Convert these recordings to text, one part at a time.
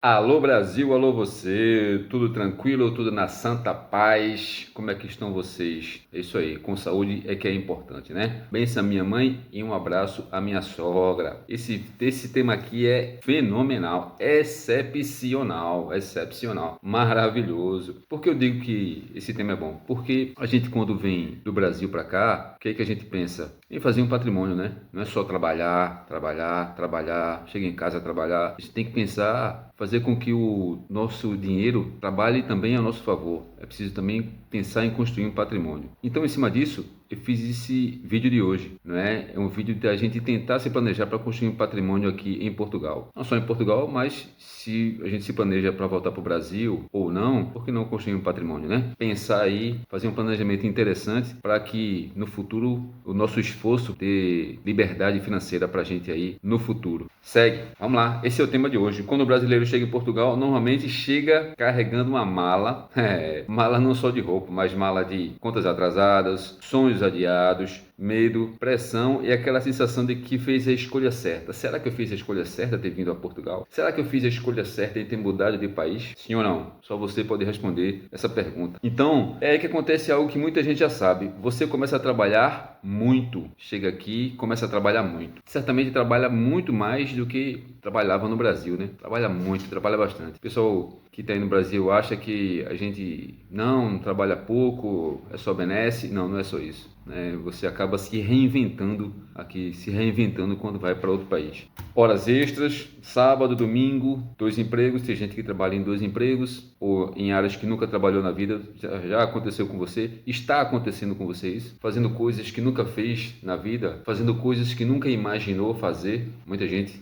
Alô Brasil, alô você, tudo tranquilo, tudo na santa paz, como é que estão vocês? É isso aí, com saúde é que é importante, né? Benção a minha mãe e um abraço à minha sogra. Esse tema aqui é fenomenal, excepcional, maravilhoso. Por que eu digo que esse tema é bom? Porque a gente quando vem do Brasil para cá, o que é que a gente pensa? Em fazer um patrimônio, né? Não é só trabalhar, chega em casa a trabalhar. A gente tem que pensar, fazer com que o nosso dinheiro trabalhe também a nosso favor. É preciso também pensar em construir um patrimônio. Então, em cima disso, eu fiz esse vídeo de hoje, não é? É um vídeo da gente tentar se planejar para construir um patrimônio aqui em Portugal. Não só em Portugal, mas se a gente se planeja para voltar para o Brasil ou não, por que não construir um patrimônio, né? Pensar aí, fazer um planejamento interessante para que no futuro o nosso esforço ter liberdade financeira para a gente aí no futuro. Segue, vamos lá. Esse é o tema de hoje. Quando o brasileiro chega em Portugal, normalmente chega carregando uma mala, mala não só de roupa, mas mala de contas atrasadas, sonhos adiados, medo, pressão e aquela sensação de que fez a escolha certa. Será que eu fiz a escolha certa ter vindo a Portugal? Será que eu fiz a escolha certa em ter mudado de país? Sim ou não? Só você pode responder essa pergunta. Então, é aí que acontece algo que muita gente já sabe. Você começa a trabalhar muito. Chega aqui, começa a trabalhar muito. Certamente trabalha muito mais do que trabalhava no Brasil, né? Trabalha muito, trabalha bastante. O pessoal que está aí no Brasil acha que a gente não trabalha pouco, é só benesse. Não, não é só isso. Você acaba se reinventando aqui, se reinventando quando vai para outro país. Horas extras, sábado, domingo, 2 empregos. Tem gente que trabalha em 2 empregos ou em áreas que nunca trabalhou na vida. Já aconteceu com você, está acontecendo com você isso. Fazendo coisas que nunca fez na vida, fazendo coisas que nunca imaginou fazer. Muita gente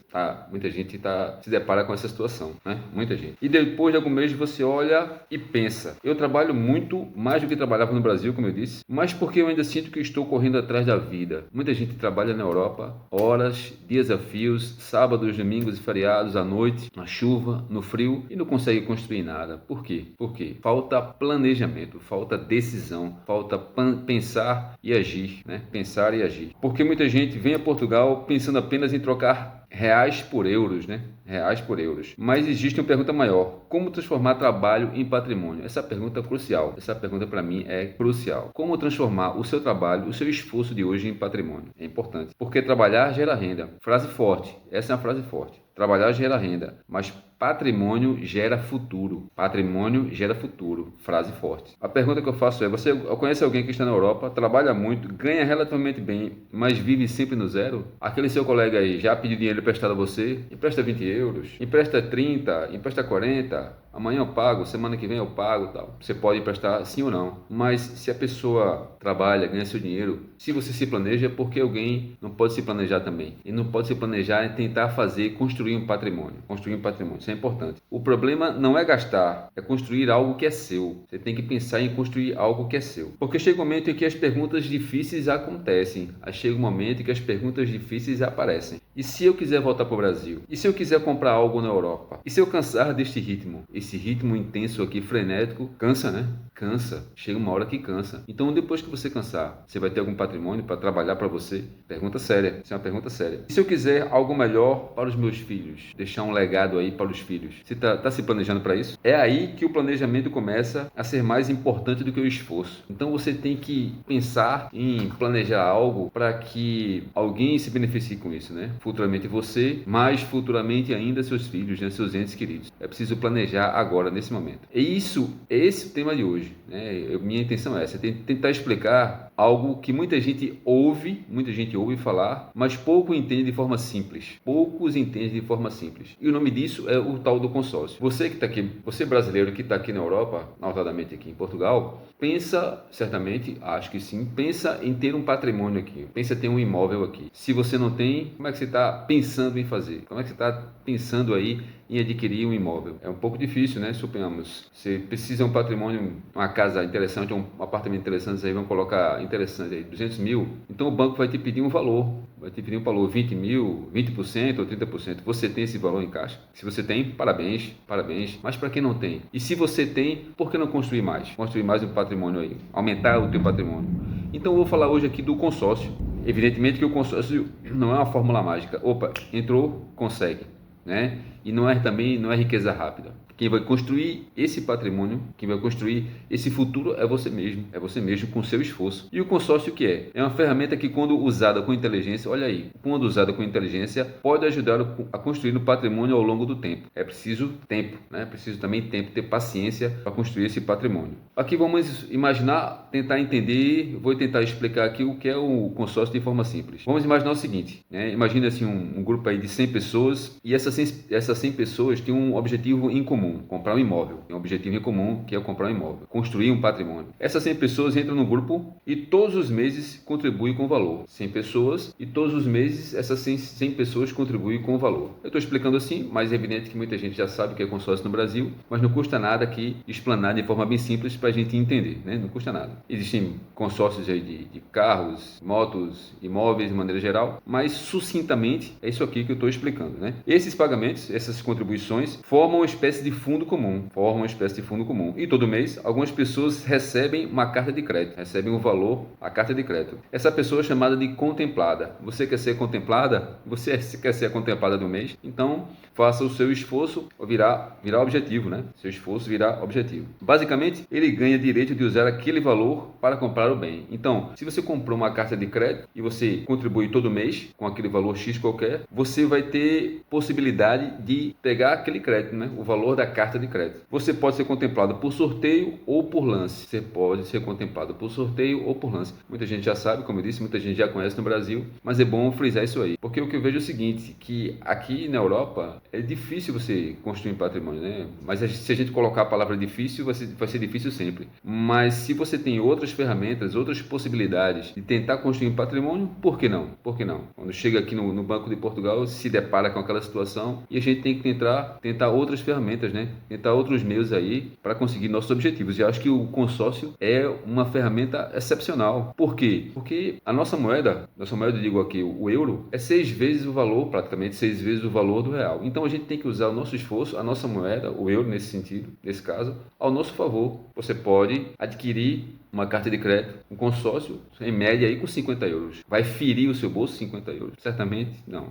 se depara com essa situação, né? Muita gente. E depois de algum mês você olha e pensa: eu trabalho muito mais do que trabalhava no Brasil, como eu disse, mas porque eu ainda sinto que estou correndo atrás da vida. Muita gente trabalha na Europa, horas, dias a fios, sábados, domingos e feriados, à noite, na chuva, no frio e não consegue construir nada. Por quê? Porque falta planejamento, falta decisão, falta pensar e agir, né? Pensar e agir. Porque muita gente vem a Portugal pensando apenas em trocar reais por euros, né? Reais por euros. Mas existe uma pergunta maior: como transformar trabalho em patrimônio? Essa pergunta é crucial. Essa pergunta para mim é crucial. Como transformar o seu trabalho, o seu esforço de hoje em patrimônio? É importante. Porque trabalhar gera renda. Frase forte. Essa é uma frase forte. Trabalhar gera renda, mas patrimônio gera futuro. Patrimônio gera futuro. Frase forte. A pergunta que eu faço é: você conhece alguém que está na Europa, trabalha muito, ganha relativamente bem, mas vive sempre no zero? Aquele seu colega aí já pediu dinheiro emprestado a você? Empresta 20 euros, empresta 30, empresta 40, amanhã eu pago, semana que vem eu pago, tal. Você pode emprestar sim ou não. Mas se a pessoa trabalha, ganha seu dinheiro, se você se planeja, é porque alguém não pode se planejar também. E não pode se planejar é tentar construir um patrimônio. Construir um patrimônio, isso é importante. O problema não é gastar, é construir algo que é seu. Você tem que pensar em construir algo que é seu. Porque chega um momento em que as perguntas difíceis acontecem. Aí chega um momento em que as perguntas difíceis aparecem. E se eu quiser voltar para o Brasil? E se eu quiser comprar algo na Europa? E se eu cansar deste ritmo? Esse ritmo intenso aqui, frenético, cansa, né? Cansa. Chega uma hora que cansa. Então, depois que você cansar, você vai ter algum patrimônio para trabalhar para você? Pergunta séria. Isso é uma pergunta séria. E se eu quiser algo melhor para os meus filhos? Deixar um legado aí para os filhos? Você tá se planejando para isso? É aí que o planejamento começa a ser mais importante do que o esforço. Então, você tem que pensar em planejar algo para que alguém se beneficie com isso, né? Futuramente você, mas futuramente ainda seus filhos, né? Seus entes queridos. É preciso planejar agora, nesse momento. E isso, esse é o tema de hoje, né? Minha intenção é essa: tentar explicar algo que muita gente ouve falar, mas pouco entende de forma simples. Poucos entendem de forma simples. E o nome disso é o tal do consórcio. Você que está aqui, você brasileiro que está aqui na Europa, notadamente aqui em Portugal, pensa, certamente, acho que sim, pensa em ter um patrimônio aqui, pensa em ter um imóvel aqui. Se você não tem, como é que você está pensando em fazer? Como é que você está pensando aí em adquirir um imóvel? É um pouco difícil, né? Suponhamos, você precisa de um patrimônio, uma casa interessante, um apartamento interessante, aí vamos colocar interessante aí, 200 mil. Então o banco vai te pedir um valor, 20 mil, 20% ou 30%. Você tem esse valor em caixa? Se você tem, parabéns, parabéns. Mas para quem não tem? E se você tem, por que não construir mais? Construir mais um patrimônio aí, aumentar o teu patrimônio. Então eu vou falar hoje aqui do consórcio. Evidentemente que o consórcio não é uma fórmula mágica. Opa, entrou, consegue. né? E não é riqueza rápida. Quem vai construir esse patrimônio, quem vai construir esse futuro é você mesmo com seu esforço. E o consórcio, o que é? É uma ferramenta que, quando usada com inteligência, olha aí, quando usada com inteligência, pode ajudar a construir o patrimônio ao longo do tempo. É preciso tempo, né? Preciso também tempo, ter paciência para construir esse patrimônio. Aqui vamos imaginar, tentar entender, vou tentar explicar aqui o que é o consórcio de forma simples. Vamos imaginar o seguinte, né? Imagina assim um grupo aí de 100 pessoas e essas 100 pessoas têm um objetivo em comum. Comprar um imóvel. Tem um objetivo em comum, que é comprar um imóvel. Construir um patrimônio. Essas 100 pessoas entram no grupo e todos os meses contribuem com valor. 100 pessoas e todos os meses essas 100 pessoas contribuem com valor. Eu estou explicando assim, mas é evidente que muita gente já sabe o que é consórcio no Brasil, mas não custa nada aqui explanar de forma bem simples para a gente entender, né? Não custa nada. Existem consórcios aí de carros, motos, imóveis de maneira geral, mas sucintamente é isso aqui que eu estou explicando, né? Esses pagamentos, essas contribuições, formam uma espécie de fundo comum. E todo mês, algumas pessoas recebem uma carta de crédito, recebem um valor, a carta de crédito. Essa pessoa é chamada de contemplada. Você quer ser contemplada? Você quer ser a contemplada do mês? Então, faça o seu esforço virar objetivo, né? Seu esforço virar objetivo. Basicamente, ele ganha direito de usar aquele valor para comprar o bem. Então, se você comprou uma carta de crédito e você contribui todo mês com aquele valor X qualquer, você vai ter possibilidade de pegar aquele crédito, né? O valor da carta de crédito. Você pode ser contemplado por sorteio ou por lance. Você pode ser contemplado por sorteio ou por lance. Muita gente já sabe, como eu disse, muita gente já conhece no Brasil, mas é bom frisar isso aí. Porque o que eu vejo é o seguinte, que aqui na Europa é difícil você construir patrimônio, né? Mas se a gente colocar a palavra difícil, vai ser difícil sempre. Mas se você tem outras ferramentas, outras possibilidades de tentar construir um patrimônio, por que não? Por que não? Quando chega aqui no Banco de Portugal, se depara com aquela situação e a gente tem que tentar outras ferramentas, né? Tentar outros meios aí para conseguir nossos objetivos. E eu acho que o consórcio é uma ferramenta excepcional. Por quê? Porque a nossa moeda, eu digo aqui, o euro, é 6 vezes o valor, praticamente 6 vezes o valor do real. Então a gente tem que usar o nosso esforço, a nossa moeda, o euro nesse sentido, nesse caso, ao nosso favor. Você pode adquirir uma carta de crédito, um consórcio, em média aí com 50 euros. Vai ferir o seu bolso 50 euros? Certamente não.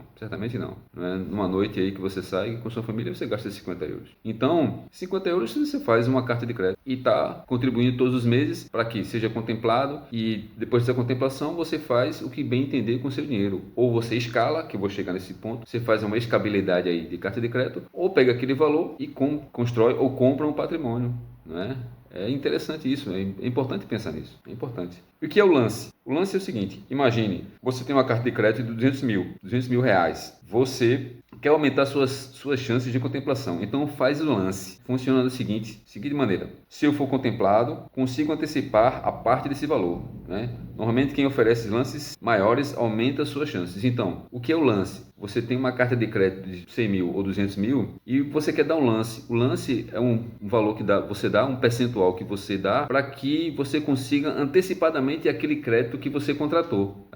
Não é numa noite aí que você sai com sua família, você gasta 50 euros. Então, 50 euros você faz uma carta de crédito e está contribuindo todos os meses para que seja contemplado, e depois dessa contemplação você faz o que bem entender com o seu dinheiro. Ou você escala, que eu vou chegar nesse ponto, você faz uma escalabilidade aí de carta de crédito, ou pega aquele valor e constrói ou compra um patrimônio, não é? É interessante isso, é importante pensar nisso, é importante. E o que é o lance? O lance é o seguinte, imagine, você tem uma carta de crédito de 200 mil reais. Você quer aumentar suas chances de contemplação, então faz o lance. Funciona da seguinte maneira: se eu for contemplado, consigo antecipar a parte desse valor, né? Normalmente quem oferece lances maiores aumenta suas chances. Então, o que é o lance? Você tem uma carta de crédito de 100 mil ou 200 mil e você quer dar um lance. O lance é um valor que você dá, um percentual que você dá para que você consiga antecipadamente aquele crédito que você contratou.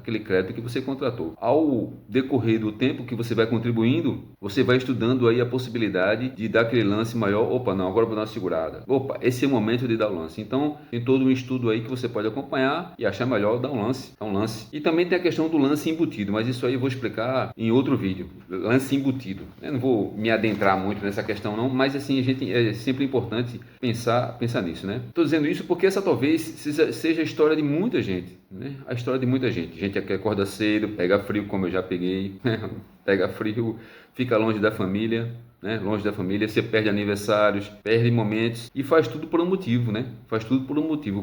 Ao decorrer do tempo que você vai contribuindo, você vai estudando aí a possibilidade de dar aquele lance maior. Opa, não, agora eu vou dar uma segurada. Opa, esse é o momento de dar o lance. Então, tem todo um estudo aí que você pode acompanhar e achar melhor dar um lance. E também tem a questão do lance embutido, mas isso aí eu vou explicar em outro vídeo. Lance embutido. Eu não vou me adentrar muito nessa questão não, mas assim, é sempre importante pensar nisso, né? Estou dizendo isso porque essa talvez seja a história de muita gente, né? A história de muita gente. Gente que acorda cedo, pega frio como eu já peguei, pega frio, fica longe da família, né? Longe da família, você perde aniversários, perde momentos e faz tudo por um motivo, né?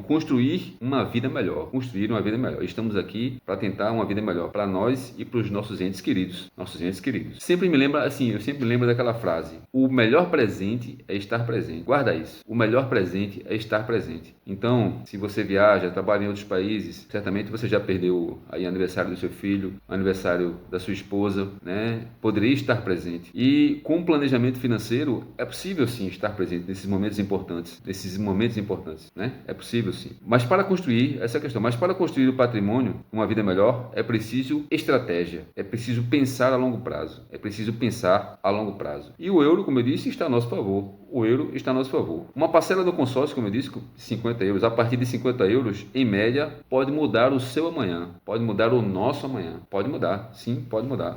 Construir uma vida melhor. Estamos aqui para tentar uma vida melhor para nós e para os nossos entes queridos. Eu sempre lembro daquela frase: o melhor presente é estar presente. Guarda isso. O melhor presente é estar presente. Então, se você viaja, trabalha em outros países, certamente você já perdeu aí aniversário do seu filho, aniversário da sua esposa, né? Poderia estar presente. E com o planejamento financeiro, é possível sim estar presente nesses momentos importantes, né? É possível sim. Mas para construir o patrimônio, uma vida melhor, é preciso estratégia, é preciso pensar a longo prazo, E o euro, como eu disse, está a nosso favor. Uma parcela do consórcio, como eu disse, 50 euros, a partir de 50 euros, em média, pode mudar o seu amanhã, pode mudar o nosso amanhã, pode mudar.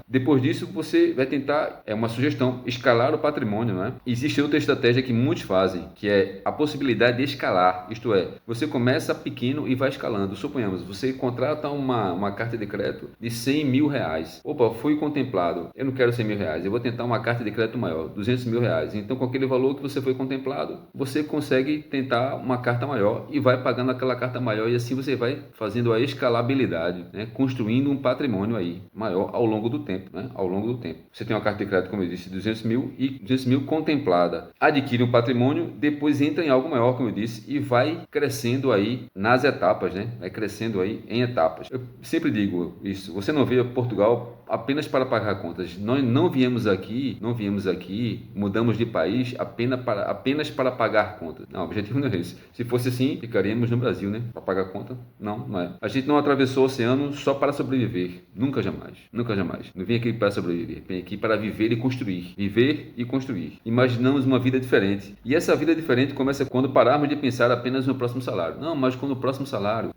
Depois Depois disso, você vai tentar, é uma sugestão, escalar o patrimônio, né? Existe outra estratégia que muitos fazem, que é a possibilidade de escalar. Isto é, você começa pequeno e vai escalando. Suponhamos, você contrata uma carta de crédito de 100 mil reais. Opa, fui contemplado. Eu não quero 100 mil reais. Eu vou tentar uma carta de crédito maior, 200 mil reais. Então, com aquele valor que você foi contemplado, você consegue tentar uma carta maior e vai pagando aquela carta maior, e assim você vai fazendo a escalabilidade, né? Construindo um patrimônio aí maior ao longo do tempo, né? Ao longo do tempo. Você tem uma carta de crédito, como eu disse, 200 mil e 200 mil contemplada. Adquire um patrimônio, depois entra em algo maior, como eu disse, e vai crescendo aí nas etapas, né? Vai crescendo aí em etapas. Eu sempre digo isso, você não veio a Portugal apenas para pagar contas. Nós não viemos aqui, mudamos de país apenas para pagar contas. Não, o objetivo não é esse. Se fosse assim, ficaríamos no Brasil, né? Para pagar conta? Não, não é. A gente não atravessou o oceano só para sobreviver. Nunca, jamais. Nunca, jamais. Não vim aqui para sobreviver. Vim aqui para viver e construir. Viver e construir. Imaginamos uma vida diferente. E essa vida diferente começa quando pararmos de pensar apenas no próximo salário. Não, mas quando o próximo salário.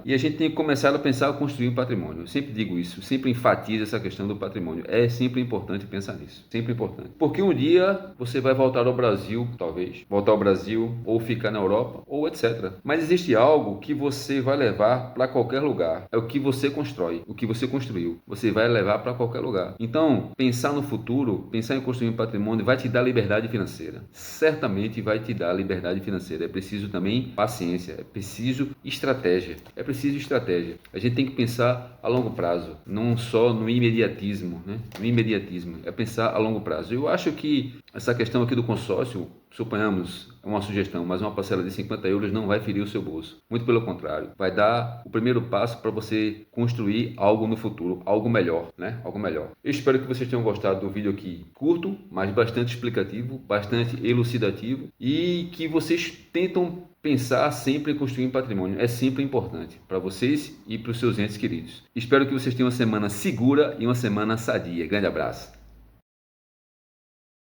E a gente tem que começar a pensar a construir um patrimônio. Eu sempre digo isso, sempre enfatizo essa questão do patrimônio. É sempre importante pensar nisso. Sempre importante. Porque um dia você vai voltar ao Brasil, talvez. Voltar ao Brasil, ou ficar na Europa, ou etc. Mas existe algo que você vai levar para qualquer lugar. É o que você constrói, o que você construiu. Você vai levar para qualquer lugar. Então, pensar no futuro, pensar em construir um patrimônio vai te dar liberdade financeira. Certamente vai te dar liberdade financeira. É preciso também paciência, é preciso estratégia. É preciso estratégia. A gente tem que pensar a longo prazo, não só no imediatismo, né? No imediatismo, é pensar a longo prazo. Eu acho que essa questão aqui do consórcio, suponhamos, é uma sugestão, mas uma parcela de 50 euros não vai ferir o seu bolso. Muito pelo contrário, vai dar o primeiro passo para você construir algo no futuro, algo melhor, né? Algo melhor. Eu espero que vocês tenham gostado do vídeo aqui, curto, mas bastante explicativo, bastante elucidativo, e que vocês tentam pensar sempre em construir um patrimônio. É sempre importante para vocês e para os seus entes queridos. Espero que vocês tenham uma semana segura e uma semana sadia. Grande abraço.